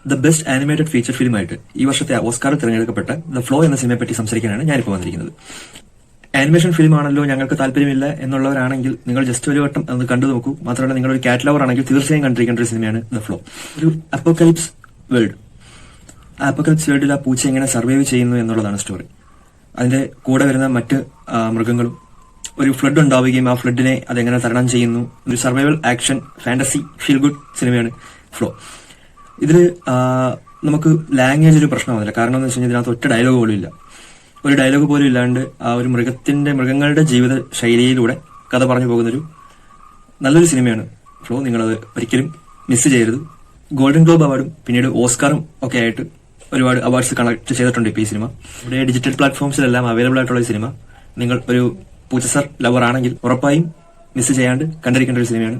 The best animated feature ഫിലിമായിട്ട് ഈ വർഷത്തെ ഓസ്കാറിൽ തിരഞ്ഞെടുക്കപ്പെട്ട ദ ഫ്ലോ എന്ന സിനിമയെ പറ്റി സംസാരിക്കാനാണ് ഞാനിപ്പോൾ വന്നിരിക്കുന്നത്. ആനിമേഷൻ ഫിലിം ആണല്ലോ ഞങ്ങൾക്ക് താല്പര്യമില്ല എന്നുള്ളവരാണെങ്കിൽ നിങ്ങൾ ജസ്റ്റ് ഒരു വട്ടം അത് കണ്ടു നോക്കൂ. മാത്രമല്ല നിങ്ങൾ ഒരു കാറ്റലവർ ആണെങ്കിൽ തീർച്ചയായും കണ്ടിരിക്കേണ്ട ഒരു സിനിമയാണ് ദ ഫ്ലോ. ഒരു അപ്പോക്കലിപ്സ് വേൾഡ്. ആ അപ്പോക്കലിപ്സ് വേൾഡിൽ ആ പൂച്ച എങ്ങനെ സർവൈവ് ചെയ്യുന്നു എന്നുള്ളതാണ് സ്റ്റോറി. അതിന്റെ കൂടെ വരുന്ന മറ്റ് മൃഗങ്ങളും ഒരു ഫ്ലഡ് ഉണ്ടാവുകയും ആ ഫ്ലഡിനെ അതെങ്ങനെ തരണം ചെയ്യുന്നു. ഒരു survival action fantasy feel good സിനിമയാണ് ഫ്ലോ. ഇതില് നമുക്ക് ലാംഗ്വേജ് ഒരു പ്രശ്നമാവില്ല. കാരണം എന്ന് വെച്ച് കഴിഞ്ഞാൽ ഇതിനകത്ത് ഒറ്റ ഡയലോഗ് പോലും ഇല്ല. ഒരു ഡയലോഗ് പോലും ഇല്ലാണ്ട് ആ ഒരു മൃഗങ്ങളുടെ ജീവിത ശൈലിയിലൂടെ കഥ പറഞ്ഞു പോകുന്നൊരു നല്ലൊരു സിനിമയാണ് ഫ്ലോ. നിങ്ങളത് ഒരിക്കലും മിസ് ചെയ്യരുത്. ഗോൾഡൻ ഗ്ലോബ് അവാർഡും പിന്നീട് ഓസ്കാറും ഒക്കെ ആയിട്ട് ഒരുപാട് അവാർഡ്സ് കളക്ട് ചെയ്തിട്ടുണ്ട് ഇപ്പോൾ ഈ സിനിമ. ഇവിടെ ഡിജിറ്റൽ പ്ലാറ്റ്ഫോംസിലെല്ലാം അവൈലബിൾ ആയിട്ടുള്ള ഈ സിനിമ നിങ്ങൾ ഒരു പൂച്ചസർ ലവർ ആണെങ്കിൽ ഉറപ്പായും മിസ് ചെയ്യാണ്ട് കണ്ടിരിക്കേണ്ട ഒരു സിനിമയാണ്